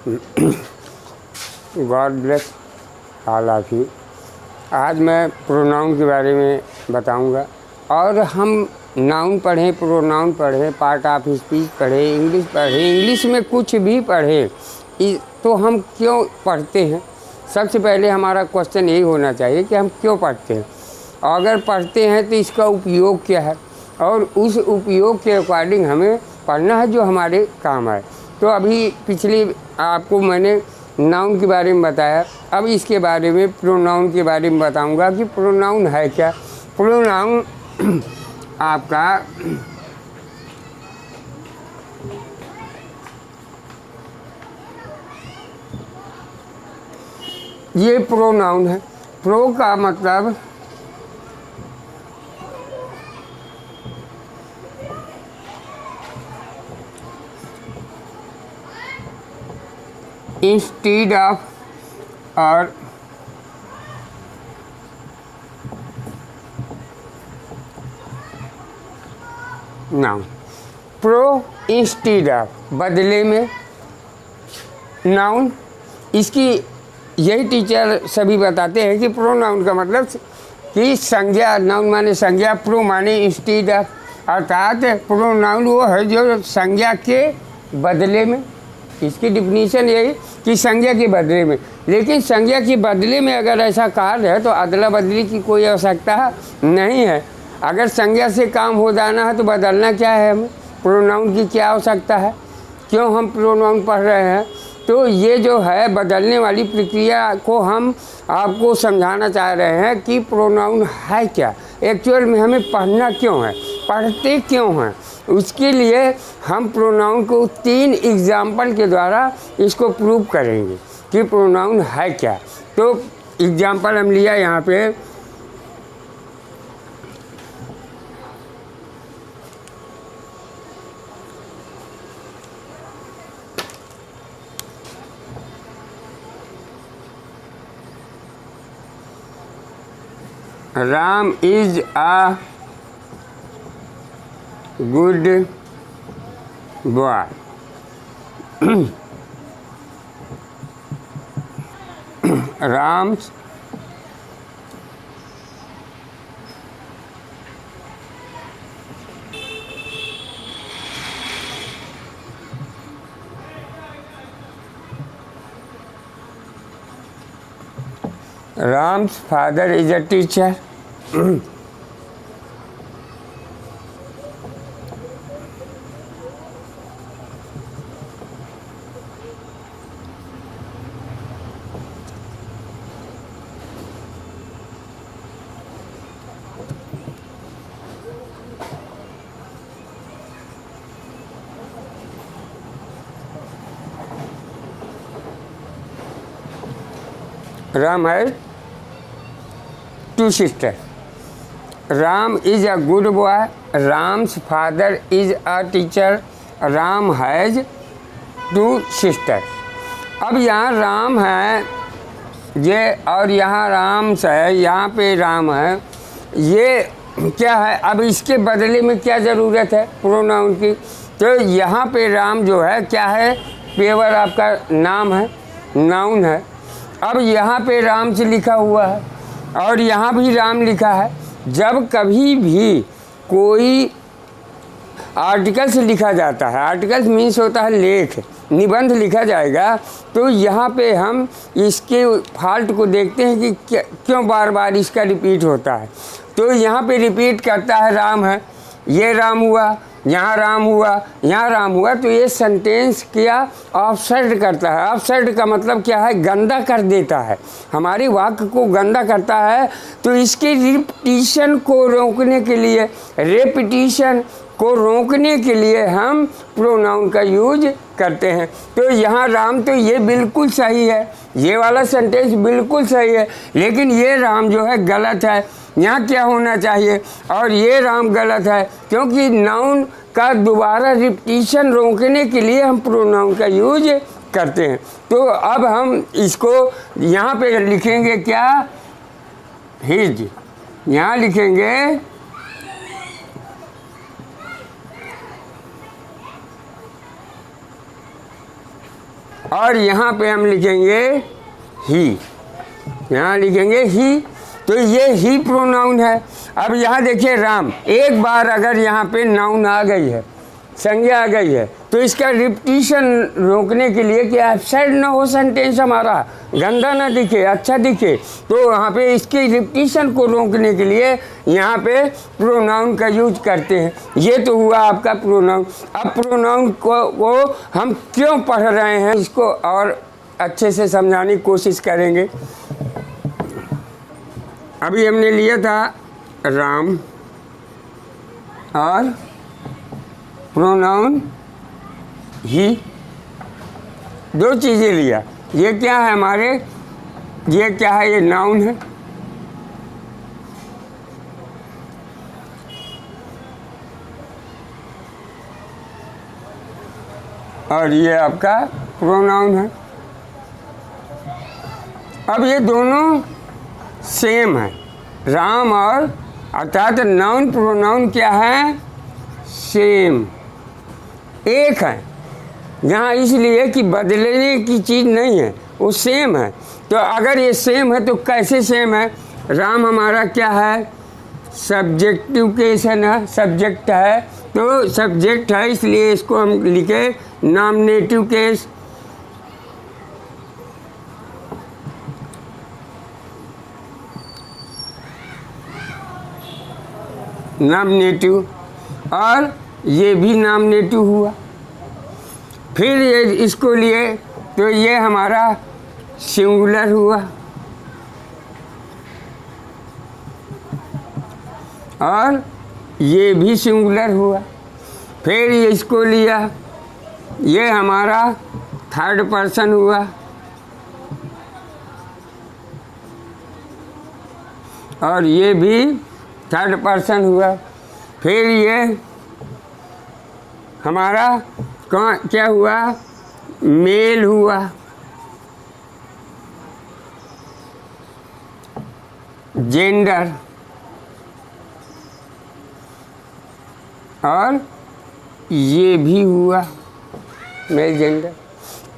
God bless all of you. आज मैं pronoun के बारे में बताऊंगा। और हम नाउन पढ़ें, प्रोनाउन पढ़ें, पार्ट ऑफ स्पीच पढ़ें, इंग्लिश पढ़ें, इंग्लिश में कुछ भी पढ़ें, तो हम क्यों पढ़ते हैं? सबसे पहले हमारा क्वेश्चन यही होना चाहिए कि हम क्यों पढ़ते हैं, और अगर पढ़ते हैं तो इसका उपयोग क्या है, और उस उपयोग के अकॉर्डिंग हमें पढ़ना है जो हमारे काम आए। तो अभी पिछली आपको मैंने नाउन के बारे में बताया, अब इसके बारे में प्रोनाउन के बारे में बताऊंगा कि प्रोनाउन है क्या। प्रोनाउन आपका ये प्रोनाउन है। प्रो का मतलब इंस्टीड ऑफ और नाउन। प्रो इंस्टीड ऑफ, बदले में नाउन। इसकी यही टीचर सभी बताते हैं कि प्रोनाउन का मतलब कि संज्ञा, नाउन माने संज्ञा, प्रो माने इंस्टीड ऑफ, अर्थात प्रोनाउन वो है जो संज्ञा के बदले में। इसकी डिफिनीशन यही कि संज्ञा के बदले में। लेकिन संज्ञा के बदले में अगर ऐसा कार्य है तो अदला बदली की कोई आवश्यकता नहीं है। अगर संज्ञा से काम हो जाना है तो बदलना क्या है, हमें प्रोनाउन की क्या आवश्यकता है? क्यों हम प्रोनाउन पढ़ रहे हैं? तो ये जो है बदलने वाली प्रक्रिया को हम आपको समझाना चाह रहे हैं कि प्रोनाउन है क्या, एक्चुअल में हमें पढ़ना क्यों है, पढ़ते क्यों हैं। उसके लिए हम प्रोनाउन को 3 एग्जाम्पल के द्वारा इसको प्रूव करेंगे कि प्रोनाउन है क्या। तो एग्जाम्पल हम लिया यहाँ पे, Ram is a good boy. Ram's father is a teacher. Ram has 2 sisters. Ram is a good boy. Ram's father is a teacher. Ram has 2 sisters. अब यहाँ राम है ये, और यहाँ राम है, यहाँ पे राम है, ये क्या है? अब इसके बदले में क्या ज़रूरत है प्रोनाउन की? तो यहाँ पे राम जो है क्या है? पेवर आपका नाम है, नाउन है। अब यहाँ पे राम से लिखा हुआ है और यहाँ भी राम लिखा है। जब कभी भी कोई आर्टिकल से लिखा जाता है, आर्टिकल्स मीन्स होता है लेख, निबंध लिखा जाएगा, तो यहाँ पे हम इसके फॉल्ट को देखते हैं कि क्यों बार बार इसका रिपीट होता है। तो यहाँ पे रिपीट करता है राम है, ये राम हुआ, यहाँ राम हुआ, यहाँ राम हुआ, तो ये सेंटेंस क्या ऑफसेट करता है। ऑफसेट का मतलब क्या है? गंदा कर देता है, हमारे वाक्य को गंदा करता है। तो इसके रिपीटिशन को रोकने के लिए, रेपिटिशन को रोकने के लिए हम प्रोनाउन का यूज करते हैं। तो यहाँ राम, तो ये बिल्कुल सही है, ये वाला सेंटेंस बिल्कुल सही है, लेकिन ये राम जो है गलत है। यहाँ क्या होना चाहिए? और ये राम गलत है, क्योंकि नाउन का दोबारा रिपीटिशन रोकने के लिए हम प्रोनाउन का यूज करते हैं। तो अब हम इसको यहाँ पे लिखेंगे क्या? हिज। यहाँ लिखेंगे और यहाँ पे हम लिखेंगे ही, यहाँ लिखेंगे ही, तो ये ही प्रोनाउन है। अब यहाँ देखिए राम, एक बार अगर यहाँ पे नाउन आ गई है, संज्ञा आ गई है, तो इसका रिपीटिशन रोकने के लिए कि एब्सर्ड ना हो सेंटेंस हमारा, गंदा ना दिखे, अच्छा दिखे, तो वहाँ पे इसके रिपीटिशन को रोकने के लिए यहाँ पे प्रोनाउन का यूज करते हैं। ये तो हुआ आपका प्रोनाउन। अब प्रोनाउन को हम क्यों पढ़ रहे हैं, इसको और अच्छे से समझाने की कोशिश करेंगे। अभी हमने लिया था राम और प्रोनाउन ही, दो चीज़ें लिया। ये क्या है हमारे, ये क्या है, ये नाउन है, और ये आपका प्रोनाउन है। अब ये दोनों सेम है, राम और, अर्थात नाउन प्रोनाउन क्या है, सेम, एक है। यहाँ इसलिए कि बदलने की चीज़ नहीं है, वो सेम है। तो अगर ये सेम है तो कैसे सेम है, राम हमारा क्या है, सब्जेक्टिव केस है ना, सब्जेक्ट है, तो सब्जेक्ट है, इसलिए इसको हम लिखे नॉमिनेटिव केस। नॉमिनेटिव, और ये भी नॉमिनेटिव हुआ। फिर ये इसको लिए तो ये हमारा सिंगुलर हुआ, और ये भी सिंगुलर हुआ। फिर ये इसको लिया, ये हमारा थर्ड पर्सन हुआ, और ये भी थर्ड पर्सन हुआ। फिर ये हमारा क्या हुआ, मेल हुआ, जेंडर, और ये भी हुआ मेल जेंडर।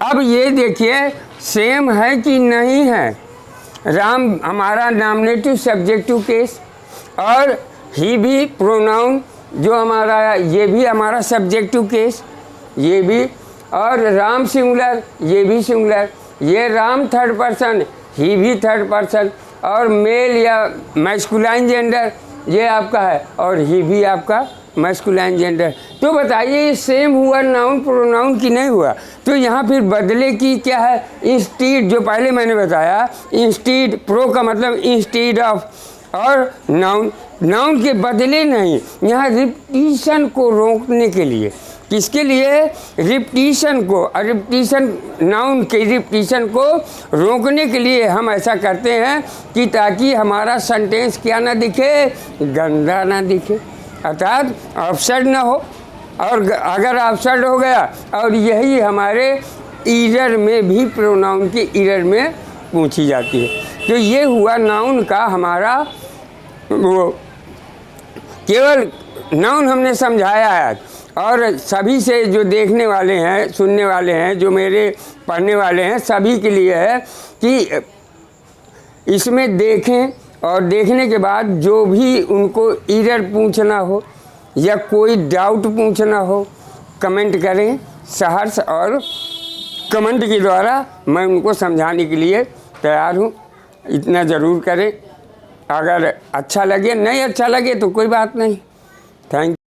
अब ये देखिए सेम है कि नहीं है, राम हमारा नॉमिनेटिव सब्जेक्टिव केस, और ही भी प्रोनाउन जो हमारा, ये भी हमारा सब्जेक्टिव केस, ये भी, और राम सिंगुलर, ये भी सिंगुलर, ये राम थर्ड पर्सन, ही भी थर्ड पर्सन, और मेल या मैस्कुलाइन जेंडर ये आपका है, और ही भी आपका मैस्कुलाइन जेंडर। तो बताइए ये सेम हुआ नाउन प्रोनाउन की नहीं हुआ। तो यहाँ फिर बदले की क्या है, इंस्टीड, जो पहले मैंने बताया, इंस्टीड, प्रो का मतलब इंस्टीड ऑफ, और नाउन, नाउन के बदले नहीं, यहाँ रिपीटिशन को रोकने के लिए, किसके लिए, रिपीटिशन को, और रिपीटिशन, नाउन के रिपीटिशन को रोकने के लिए हम ऐसा करते हैं कि ताकि हमारा सेंटेंस क्या ना दिखे, गंदा ना दिखे, अर्थात अपसेट ना हो। और अगर अपसेट हो गया, और यही हमारे ईरर में भी, प्रोनाउन की ईरर में पूछी जाती है। तो ये हुआ नाउन का हमारा, वो केवल नाउन हमने समझाया है, और सभी से जो देखने वाले हैं, सुनने वाले हैं, जो मेरे पढ़ने वाले हैं, सभी के लिए है कि इसमें देखें, और देखने के बाद जो भी उनको एरर पूछना हो या कोई डाउट पूछना हो, कमेंट करें सहर्ष, और कमेंट के द्वारा मैं उनको समझाने के लिए तैयार हूँ। इतना ज़रूर करें। अगर अच्छा लगे, नहीं अच्छा लगे तो कोई बात नहीं। Thank you.